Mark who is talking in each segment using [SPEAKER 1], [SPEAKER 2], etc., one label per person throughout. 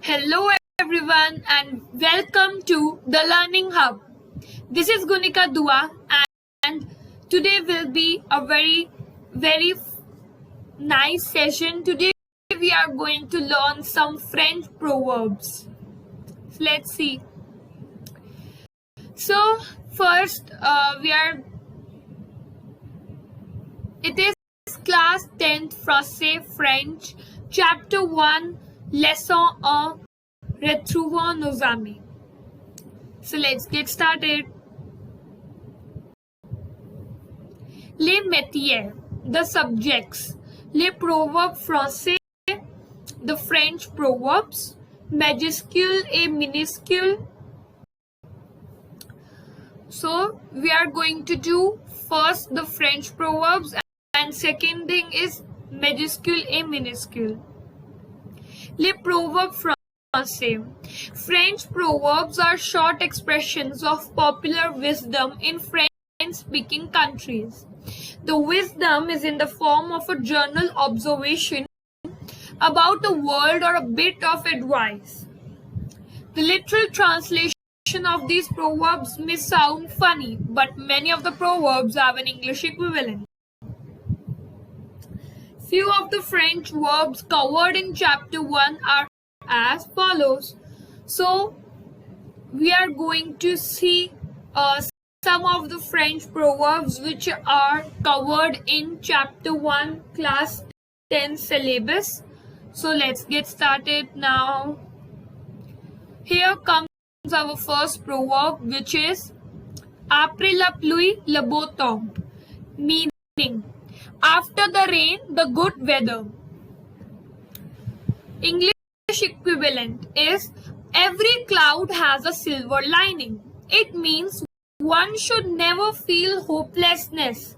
[SPEAKER 1] Hello everyone and welcome to the Learning Hub. This is Gunika Dua and today will be a very nice session. Today we are going to learn some French proverbs. Let's see. So first it is class 10th Français French chapter 1 lesson 1 Retrouvons nos amis. So let's get started. Les métiers, the subjects. Les proverbes français, the French proverbs. Majuscule et minuscule. So we are going to do first the French proverbs and second thing is majuscule et minuscule. Les proverbes français. French proverbs are short expressions of popular wisdom in French-speaking countries. The wisdom is in the form of a journal observation about the world or a bit of advice. The literal translation of these proverbs may sound funny, but many of the proverbs have an English equivalent. Few of the French verbs covered in chapter 1 are as follows. So, we are going to see some of the French proverbs which are covered in chapter 1 class 10 syllabus. So, let's get started now. Here comes our first proverb, which is Après la pluie, le beau temps, meaning after the rain, the good weather. English equivalent is every cloud has a silver lining. It means one should never feel hopelessness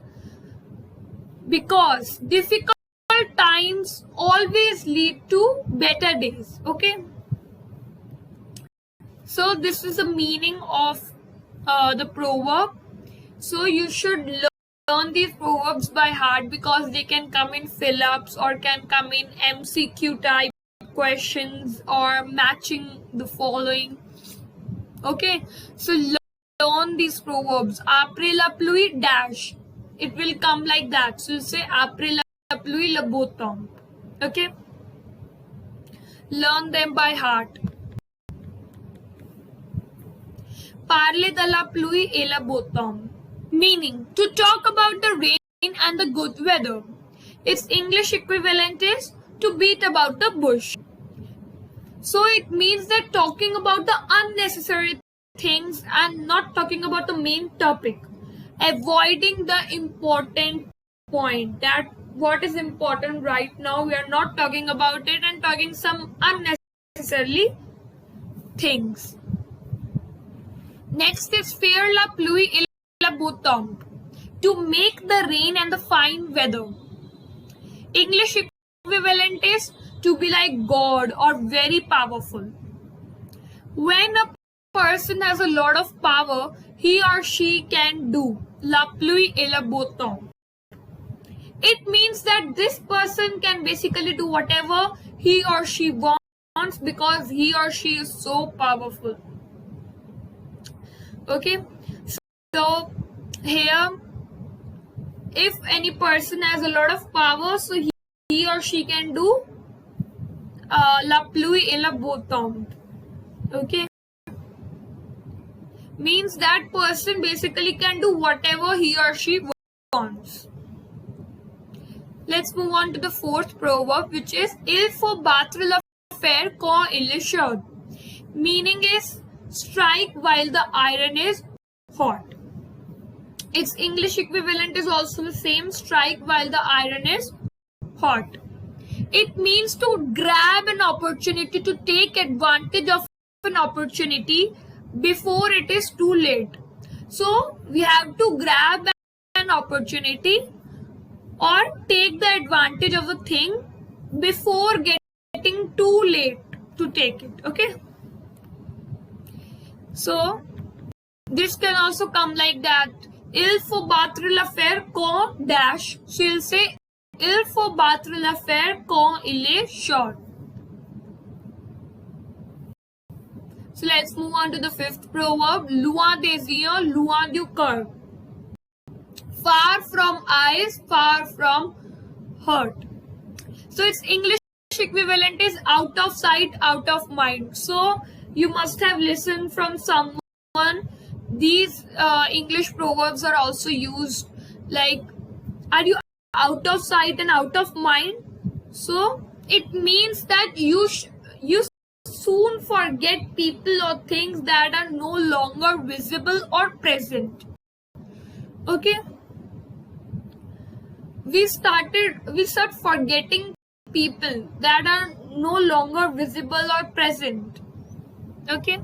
[SPEAKER 1] because difficult times always lead to better days. Okay. So this is the meaning of the proverb. So you should learn these proverbs by heart because they can come in fill-ups or can come in MCQ type questions or matching the following. Okay, so learn these proverbs. Après la pluie dash. It will come like that. So you say après la pluie le beau temps. Okay. Learn them by heart. Parler de la pluie et le beau temps, meaning to talk about the rain and the good weather. Its English equivalent is to beat about the bush. So it means that talking about the unnecessary things and not talking about the main topic, avoiding the important point, that what is important right now, we are not talking about it and talking some unnecessarily things. Next is faire la pluie et le beau temps, to make the rain and the fine weather. English equivalent is to be like God or very powerful. When a person has a lot of power, he or she can do la pluie et le beau temps. It means that this person can basically do whatever he or she wants because he or she is so powerful. Okay, so here if any person has a lot of power, so he or she can do la pluie et le beau temps. Okay, means that person basically can do whatever he or she wants. Let's move on to the fourth proverb, which is il faut battre le fer quand il est chaud, meaning is strike while the iron is hot. Its English equivalent is also the same, strike while the iron is hot. It means to grab an opportunity, to take advantage of an opportunity before it is too late. So we have to grab an opportunity or take the advantage of a thing before getting too late to take it. Okay. So this can also come like that. Il faut battre le fer quand dash. So you'll say il faut battre le fer quand il est chaud. So let's move on to the fifth proverb. Loin des yeux, loin du cœur. Far from eyes, far from heart. So its English equivalent is out of sight, out of mind. So you must have listened from someone. These English proverbs are also used like, are you out of sight and out of mind? So it means that you soon forget people or things that are no longer visible or present. Okay, we start forgetting people that are no longer visible or present. Okay,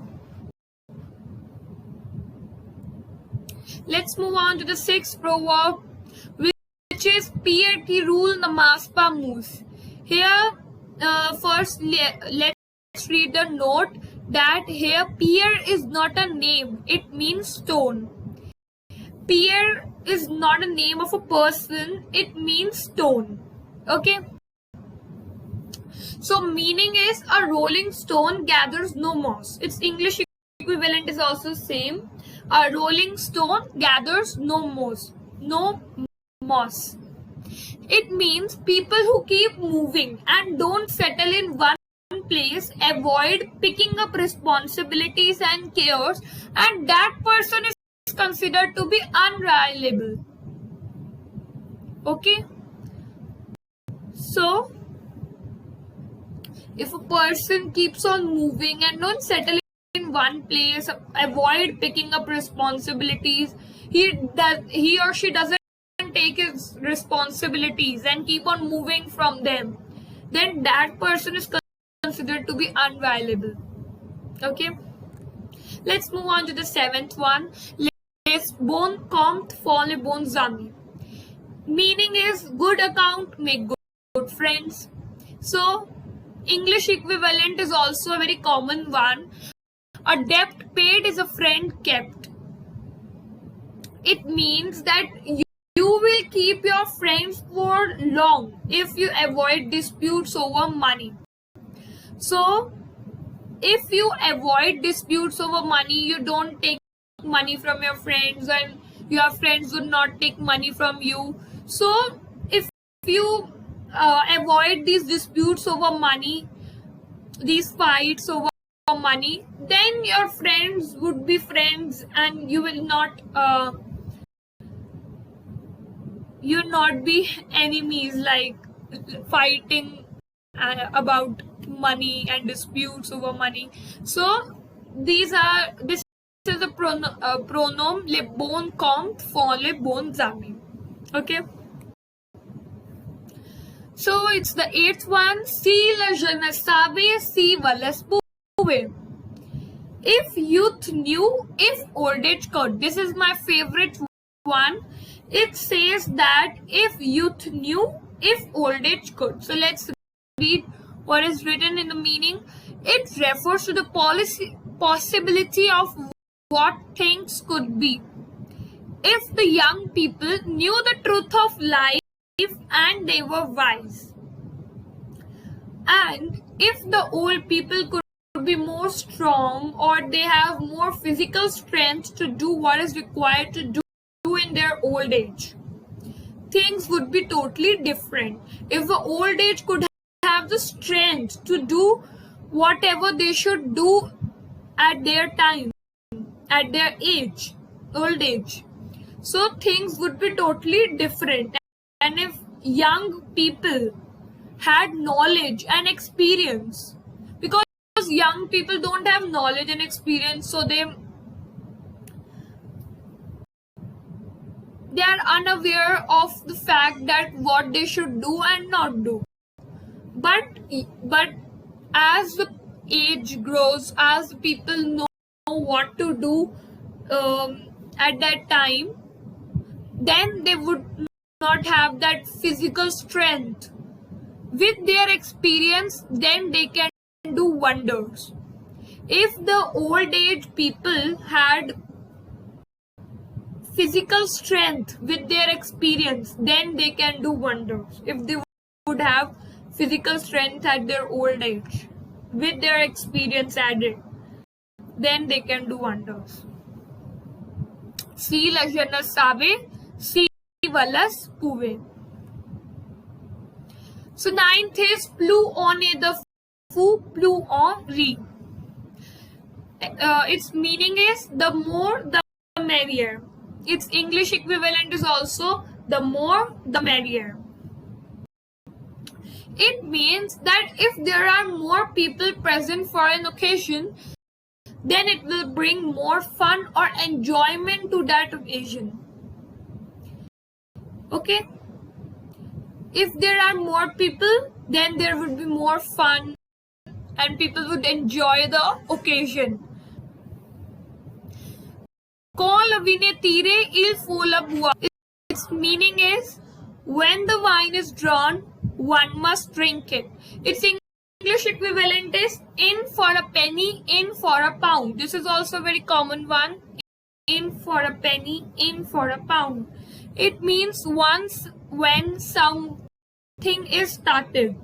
[SPEAKER 1] let's move on to the sixth proverb, which is Pierre qui roule ne masse pas mousse. Here, first let's read the note that here Pierre is not a name, it means stone. Pierre is not a name of a person, it means stone. Okay. So meaning is a rolling stone gathers no moss. Its English equivalent is also same. A rolling stone gathers no moss. No moss. It means people who keep moving and don't settle in one place, avoid picking up responsibilities and cares, and that person is considered to be unreliable. Okay. So if a person keeps on moving and don't settle in one place, avoid picking up responsibilities, he or she doesn't take his responsibilities and keep on moving from them, then that person is considered to be unreliable. Okay, let's move on to the seventh one. Les bons comptes font les bons amis. Meaning is good account make good friends. So English equivalent is also a very common one. A debt paid is a friend kept. It means that you will keep your friends for long if you avoid disputes over money. So if you avoid disputes over money, you don't take money from your friends and your friends would not take money from you. So if you avoid these disputes over money, these fights over money, then your friends would be friends and you will not be enemies, like fighting about money and disputes over money. So this is a pronoun les bons comptes font les bons amis. Okay. So it's the eighth one. Si la jeunesse savait, si valais pouvait. If youth knew, if old age could. This is my favorite one. It says that if youth knew, if old age could. So let's read what is written in the meaning. It refers to the possibility of what things could be. If the young people knew the truth of life and they were wise, and if the old people could be more strong or they have more physical strength to do what is required to do in their old age, things would be totally different. If the old age could have the strength to do whatever they should do at their time, at their age, old age, so things would be totally different. And if young people had knowledge and experience, because young people don't have knowledge and experience, so they are unaware of the fact that what they should do and not do. But as the age grows, as people know what to do at that time, then they would not have that physical strength. With their experience, then they can do wonders. If the old age people had physical strength with their experience, then they can do wonders. If they would have physical strength at their old age with their experience added. then they can do wonders. Si lajenas sabe, si valas puve. So ninth is plu on the fu plu on re. Its meaning is the more the merrier. Its English equivalent is also the more the merrier. It means that if there are more people present for an occasion, then it will bring more fun or enjoyment to that occasion. Okay? If there are more people, then there would be more fun and people would enjoy the occasion. Call avine tire il fola bua. Its meaning is when the wine is drawn, one must drink it. Its English equivalent is in for a penny, in for a pound. This is also a very common one. In for a penny, in for a pound. It means once when something is started.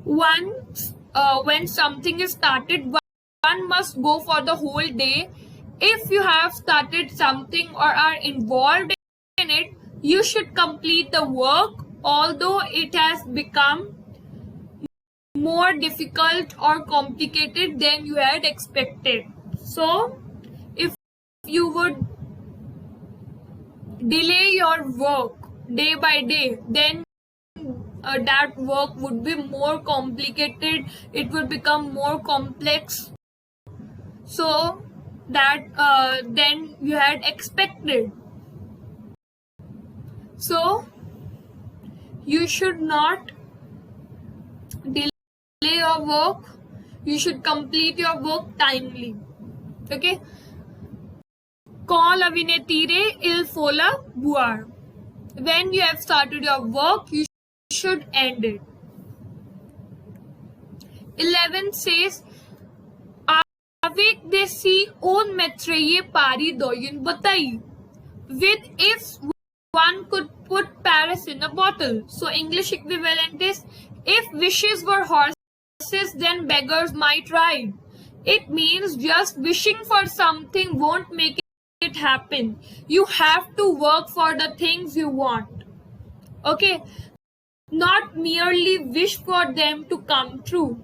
[SPEAKER 1] When something is started, one must go for the whole day. If you have started something or are involved in it, you should complete the work, although it has become more difficult or complicated than you had expected. So, if you would delay your work day by day, then that work would be more complicated, it would become more complex, so that than you had expected. So you should not delay your work, you should complete your work timely. Okay? Call avine tire il fola buar. When you have started your work, you should end it. 11 says, Avik desi on metreye pari doyun batai. With if one could put Paris in a bottle. So English equivalent is, if wishes were horses, then beggars might ride. It means just wishing for something won't make it happen. You have to work for the things you want. Okay? Not merely wish for them to come true.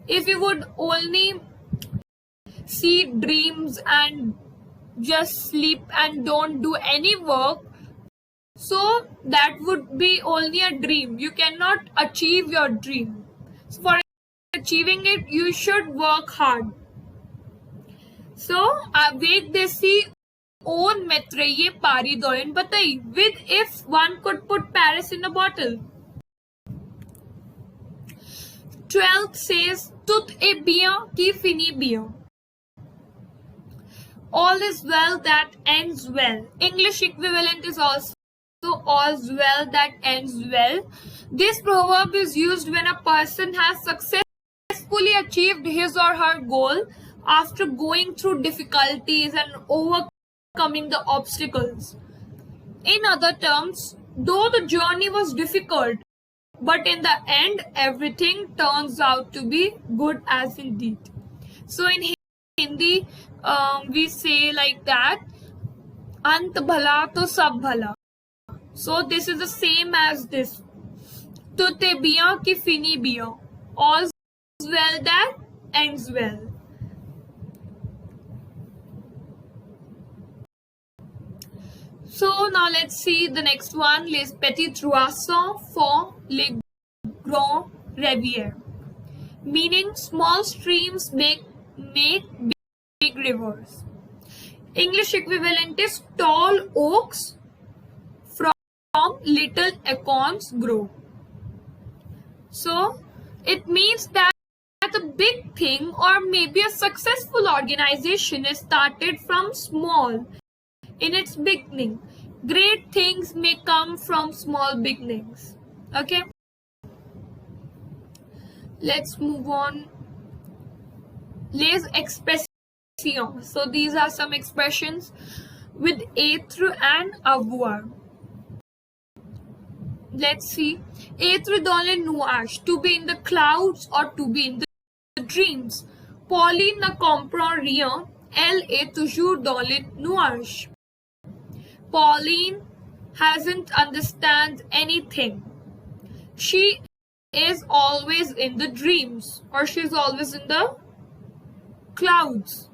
[SPEAKER 1] If you would only see dreams and just sleep and don't do any work, so that would be only a dream. You cannot achieve your dream. So for achieving it, you should work hard. So, Avek desi own metreye pari doyan batai. With if one could put Paris in a bottle. 12th says, Tut e bien ki fini bien. All is well that ends well. English equivalent is also all's well that ends well. This proverb is used when a person has successfully achieved his or her goal after going through difficulties and overcoming the obstacles. In other terms, though the journey was difficult, but in the end, everything turns out to be good as indeed. So in Hindi, we say like that, Ant bhala to sab bhala. So this is the same as this. Tute bien ki fini bien. All's well that ends well. So now let's see the next one. Les petits ruisseaux font les grands rivières. Meaning small streams make big rivers. English equivalent is tall oaks from little acorns grow. So it means that a big thing or maybe a successful organization is started from small in its beginning. Great things may come from small beginnings. Okay? Let's move on. Les expressions. So these are some expressions with être and avoir. Let's see. Être dans les nuages, to be in the clouds or to be in the dreams. Pauline ne comprend rien. Elle est toujours dans les nuages. Pauline hasn't understand anything. She is always in the dreams, or she's always in the clouds.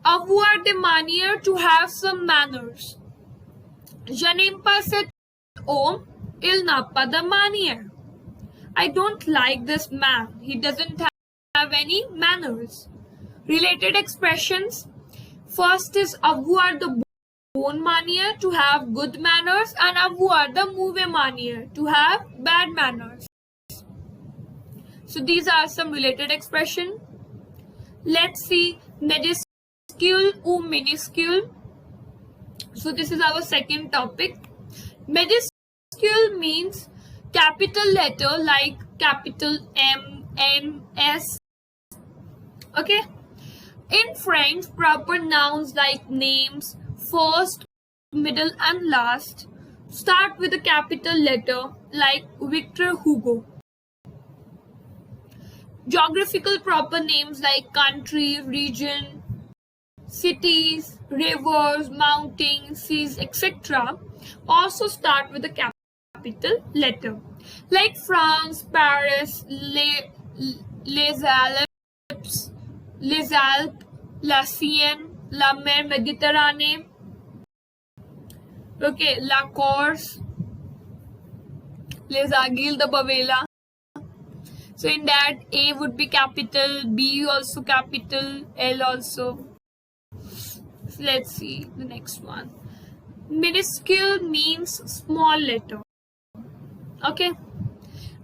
[SPEAKER 1] Avoir des manières, to have some manners. Je n'aime pas cet homme, il n'a pas de manières. I don't like this man, he doesn't have any manners. Related expressions. First is avoir de bonne manière, to have good manners, and avoir de mauvaise manière, to have bad manners. So these are some related expressions. Let's see majuscule or minuscule. So this is our second topic. Majuscule means capital letter like capital M, N, S. Okay. In French, proper nouns like names, first, middle and last, start with a capital letter like Victor Hugo. Geographical proper names like country, region, cities, rivers, mountains, seas, etc. also start with a capital letter. Like France, Paris, Les Alpes, La Sienne, La Mer Méditerranée, okay, La Corse, Les Aguilles de Bavela. So in that, A would be capital, B also capital, L also. So let's see the next one. Minuscule means small letter. Okay.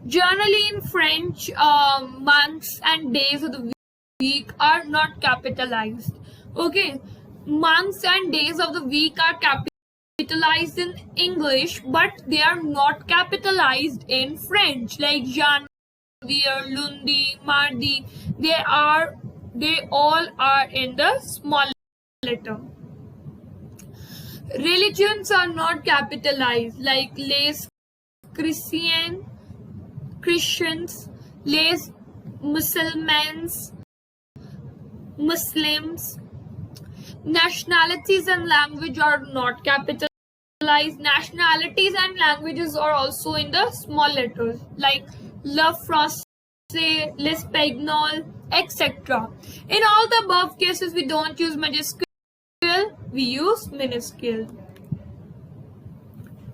[SPEAKER 1] Generally in French, months and days of the week are not capitalized. Okay. Months and days of the week are capitalized in English, but they are not capitalized in French. Like Janvier, Lundi, Mardi, they all are in the small letter. Religions are not capitalized, like les Christians, les Muslims. Nationalities and language are not capitalized. Nationalities and languages are also in the small letters, like le français, l'espagnol, etc. In all the above cases, we don't use majuscule, we use minuscule.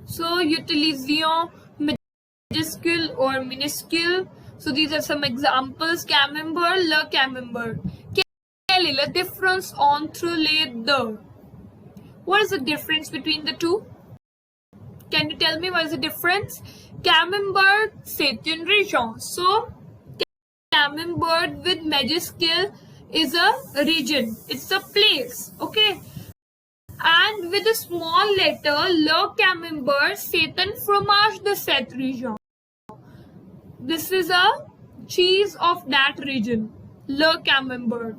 [SPEAKER 1] So, utilisons majuscule or minuscule. So, these are some examples. Camembert, le camembert. Quelle est la différence entre les deux? What is the difference between the two? Can you tell me what is the difference? Camembert, c'est une région. So, Camembert with majuscule is a region. It's a place. Okay. And with a small letter, le Camembert, c'est un fromage de cette région. This is a cheese of that region. Le Camembert.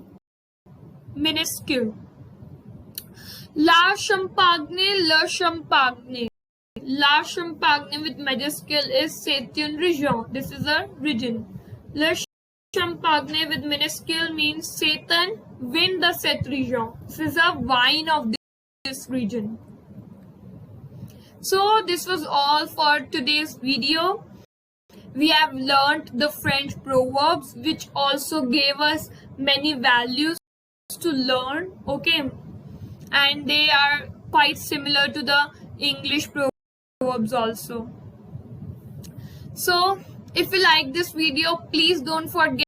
[SPEAKER 1] Minuscule. La Champagne, le Champagne. La Champagne with majuscule is c'est une région. This is a region. Le Champagne with minuscule means c'est un vin de cette région. This is a wine of this region. So this was all for today's video. We have learned the French proverbs, which also gave us many values to learn. Okay, and they are quite similar to the English proverbs also. So if you like this video, please don't forget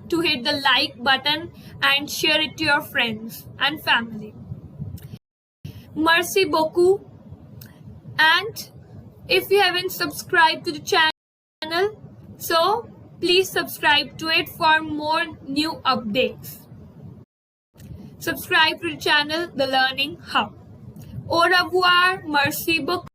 [SPEAKER 1] to hit the like button and share it to your friends and family. Merci beaucoup. And if you haven't subscribed to the channel, so please subscribe to it for more new updates. Subscribe to the channel, The Learning Hub. Au revoir. Merci beaucoup.